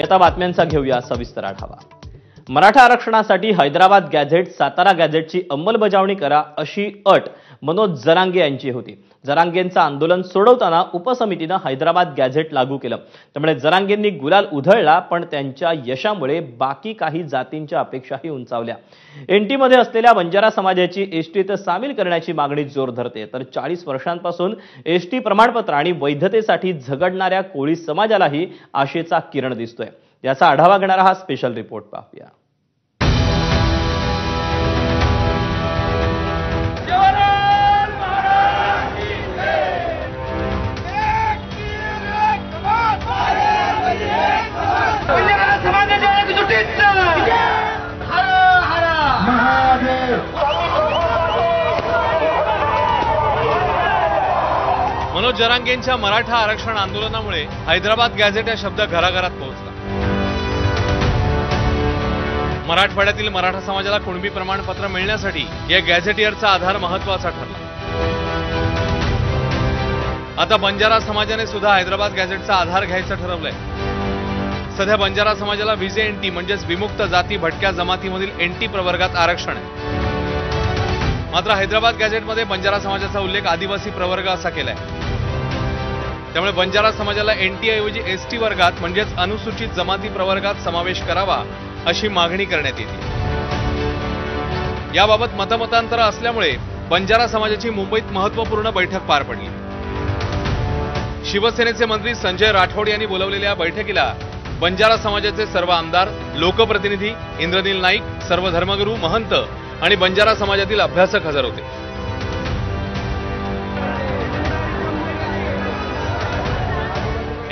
आता बातम्यांचा घेऊया सविस्तर आढावा। मराठा आरक्षणासाठी हैदराबाद गॅझेट, सातारा गॅझेटची अंमलबजावणी करा अशी अट मनोज जरांगे यांची होती। जरांगेंचं आंदोलन सोडवताना उपसमितीने हैदराबाद गॅझेट लागू केलं। त्यामुळे जरांगेंनी गुलाल उधळला, पण त्यांच्या यशामुळे बाकी काही जातींच्या अपेक्षाही उंचावल्या। एनटीमध्ये असलेल्या बंजारा समाजाची एसटीत सामील करण्याची मागणी जोर धरते, तर 40 वर्षांपासून एसटी प्रमाणपत्र आणि वैधतेसाठी झगडणाऱ्या कोळी समाजालाही आशेचा किरण दिसतोय। याचा आढावा घेणारा हा स्पेशल रिपोर्ट पाहूया। मनोज जरांगेंच्या मराठा आरक्षण आंदोलनामुळे हैदराबाद गॅझेट या शब्द घराघरात पोहोचला। मराठवाड्यातील मराठा समाजाला कुणबी प्रमाणपत्र मिळण्यासाठी या गॅझेटियरचा आधार महत्त्वाचा ठरला। आता बंजारा समाजाने सुद्धा हैदराबाद गॅझेटचा आधार घ्यायचं ठरवलंय। सध्या बंजारा समाजाला व्हिजे एनटी म्हणजेच विमुक्त जाती भटक्या जमातीमधील एनटी प्रवर्गात आरक्षण आहे। मात्र हैदराबाद गॅझेटमध्ये बंजारा समाजाचा उल्लेख आदिवासी प्रवर्ग असा केलाय। त्यामुळे बंजारा समाजाला एनटी ऐवजी एसटी वर्गात म्हणजेच अनुसूचित जमाती प्रवर्गात समावेश करावा अशी मागणी करण्यात येते। याबाबत मतमतांतर असल्यामुळे बंजारा समाजाची मुंबईत महत्त्वपूर्ण बैठक पार पडली। शिवसेनेचे मंत्री संजय राठोड यांनी बोलावलेल्या बैठकीला बंजारा समाजाचे सर्व आमदार, लोकप्रतिनिधी, इंद्रनील नाईक, सर्व धर्मगुरू, महंत आणि बंजारा समाजातील अभ्यासक हजर होते।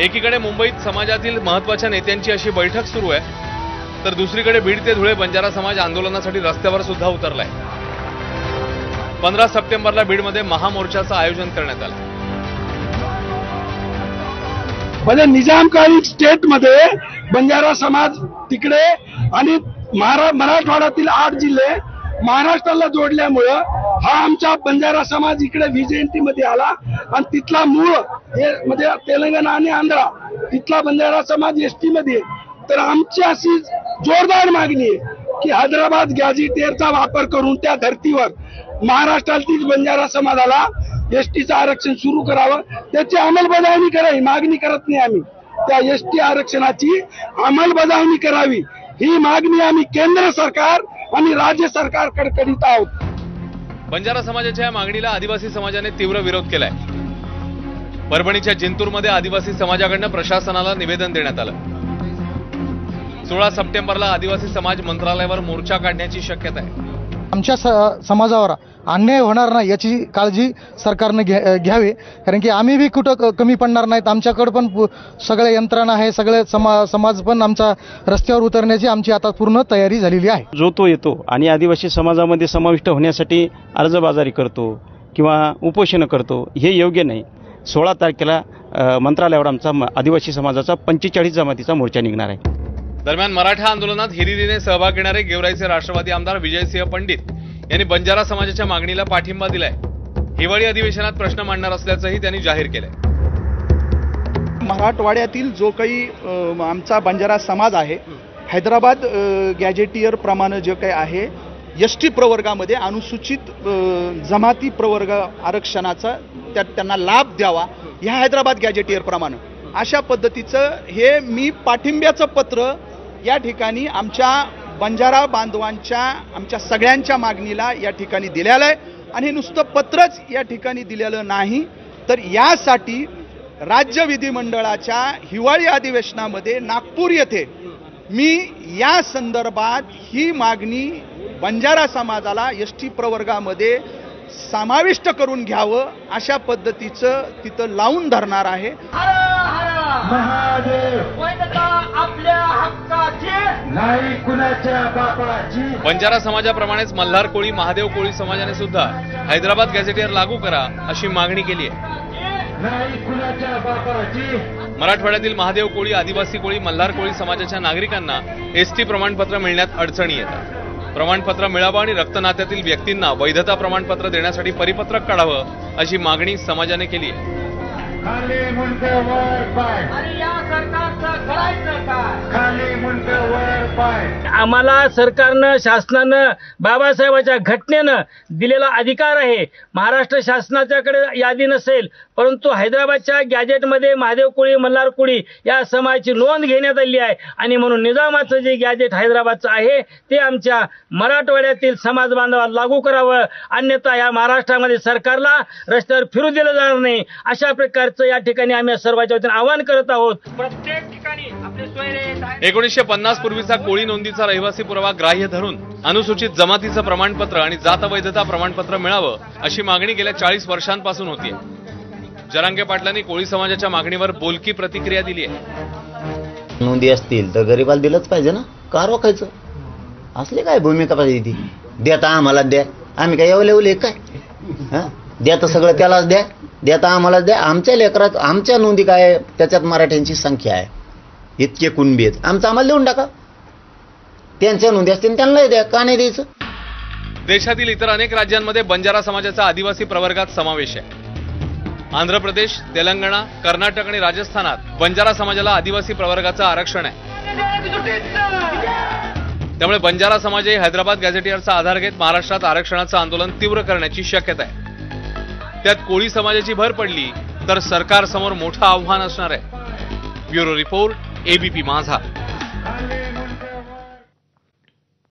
एकीकडे मुंबईत समाजातील महत्त्वाच्या नेत्यांची अशी बैठक सुरू आहे, तर दुसरीकडे बीड ते धुळे बंजारा समाज आंदोलनासाठी रस्त्यावर सुद्धा उतरलाय। 15 सप्टेंबरला बीडमध्ये महामोर्चाचं आयोजन करण्यात आलं। म्हणजे निजामकालीन स्टेटमध्ये बंजारा समाज तिकडे आणि मराठवाड्यातील 8 जिल्हे महाराष्ट्राला जोडल्यामुळे हा आमचा बंजारा समाज इकडे व्हिजेएनटी मध्ये आला आणि तिथला मूळ हे म्हणजे तेलंगणा आणि आंध्रा, तिथला बंजारा समाज एसटी मध्ये। तर आमची अशी जोरदार मागणी आहे की हैदराबाद गॅझेटियरचा वापर करून त्या धर्तीवर महाराष्ट्रातील बंजारा समाजाला एसटीचं आरक्षण सुरू करावं, त्याची अंमलबजावणी करावी। मागणी करत नाही आम्ही, त्या एसटी आरक्षणाची अंमलबजावणी करावी ही मागणी आम्ही केंद्र सरकार आणि राज्य सरकारकडे करीत आहोत। बंजारा समाजाच्या या मागणीला आदिवासी समाजाने तीव्र विरोध केलाय। परभणीच्या जिंतूरमध्ये आदिवासी समाजाकडून प्रशासनाला निवेदन देण्यात आलं। 16 सप्टेंबरला आदिवासी समाज मंत्रालयावर मोर्चा काढण्याची शक्यता आहे। आमच्या समाजावर अन्याय होणार नाही याची काळजी सरकारने घ्यावी, कारण की आम्ही बी कुठं कमी पडणार नाहीत। आमच्याकडे पण सगळे यंत्रणा आहे, सगळे समाज पण आमचा रस्त्यावर उतरण्याची आमची आता पूर्ण तयारी झालेली आहे। जो तो येतो आणि आदिवासी समाजामध्ये समाविष्ट होण्यासाठी अर्जबाजारी करतो किंवा उपोषण करतो, हे योग्य नाही। 16 तारखेला मंत्रालयावर आमचा आदिवासी समाजाचा 45 जमातीचा मोर्चा निघणार आहे। दरम्यान मराठा आंदोलनात हिरिरीने सहभाग घेणारे गेवराईचे राष्ट्रवादी आमदार विजयसिंह पंडित यांनी बंजारा समाजाच्या मागणीला पाठिंबा दिलाय। हिवाळी अधिवेशनात प्रश्न मांडणार असल्याचंही त्यांनी जाहीर केलंय। मराठवाड्यातील जो काही आमचा बंजारा समाज आहे, हैदराबाद गॅझेटियर प्रमाणे जे काही आहे एसटी प्रवर्गामध्ये अनुसूचित जमाती प्रवर्ग आरक्षणाचा त्यांना लाभ द्यावा, ह्या हैदराबाद गॅझेटियर प्रमाणे अशा पद्धतीचं हे मी पाठिंब्याचं पत्र या ठिकाणी आमच्या बंजारा बांधवांच्या आमच्या सगळ्यांच्या मागणीला या ठिकाणी दिलेलं आहे। आणि हे नुसतं पत्रच या ठिकाणी दिलेलं नाही, तर यासाठी राज्य विधिमंडळाच्या हिवाळी अधिवेशनामध्ये नागपूर येथे मी या संदर्भात ही मागणी बंजारा समाजाला एसटी प्रवर्गामध्ये समाविष्ट करून घ्यावं अशा पद्धतीचं तिथं लावून धरणार आहे। बंजारा समाजाप्रमाणेच मल्हार कोळी, महादेव कोळी समाजाने सुद्धा हैदराबाद गॅझेटियर लागू करा अशी मागणी केली आहे। मराठवाड्यातील महादेव कोळी, आदिवासी कोळी, मल्हार कोळी समाजाच्या नागरिकांना एसटी प्रमाणपत्र मिळण्यात अडचणी येतात। प्रमाणपत्र मिळावं आणि रक्तनात्यातील व्यक्तींना वैधता प्रमाणपत्र देण्यासाठी परिपत्रक काढावं अशी मागणी समाजाने केली आहे। आम्हाला सरकारनं शासनानं बाबासाहेबांच्या घटनेनं दिलेला अधिकार आहे. महाराष्ट्र शासनाच्याकडे यादी नसेल, परंतु हैदराबादच्या गॅजेटमध्ये महादेव कोळी मल्हार कोळी या समाजाची नोंद घेण्यात आली आहे आणि म्हणून निजामाचं जे गॅजेट हैदराबादचं आहे ते आमच्या मराठवाड्यातील समाज बांधवाला लागू करावं, अन्यथा या महाराष्ट्रामध्ये सरकारला रस्त्यावर फिरू दिलं जाणार नाही. अशा प्रकारचं या ठिकाणी आम्ही सर्वांच्या वतीने आवाहन करत आहोत. प्रत्येक ठिकाणी आपले सोयरे 1950 पूर्वीचा कोळी नोंदीचा रहिवासी पुरावा ग्राह्य धरून अनुसूचित जमातीचं प्रमाणपत्र आणि जात वैधता प्रमाणपत्र मिळावं अशी मागणी गेल्या 40 वर्षांपासून होतीये. जरांगे पाटलांनी कोळी समाजाच्या मागणीवर बोलकी प्रतिक्रिया दिली आहे. नोंदी असतील तर गरिबाला दिलंच पाहिजे ना, का रोखायचं? असले काय भूमिका पाहिजे ती? देता आम्हाला द्या, आम्ही काय एवढे काय? द्या तर सगळं त्यालाच द्या, देता आम्हालाच द्या. आमच्या लेकरात आमच्या नोंदी काय, त्याच्यात मराठ्यांची संख्या आहे, इतके कुणबी आहेत, आमचं आम्हाला देऊन टाका. त्यांच्या नोंदी असतील त्यांनाही द्या, का नाही द्यायचं? देशातील इतर अनेक राज्यांमध्ये बंजारा समाजाचा आदिवासी प्रवर्गात समावेश आहे. आंध्र प्रदेश, तेलंगणा, कर्नाटक आणि राजस्थानात बंजारा समाजाला आदिवासी प्रवर्गाचं आरक्षण आहे. त्यामुळे बंजारा समाजही हैदराबाद गॅझेटियरचा आधार घेत महाराष्ट्रात आरक्षणाचं आंदोलन तीव्र करण्याची शक्यता आहे. त्यात कोळी समाजाची भर पडली तर सरकारसमोर मोठं आव्हान असणार आहे. ब्युरो रिपोर्ट, एबीपी माझा.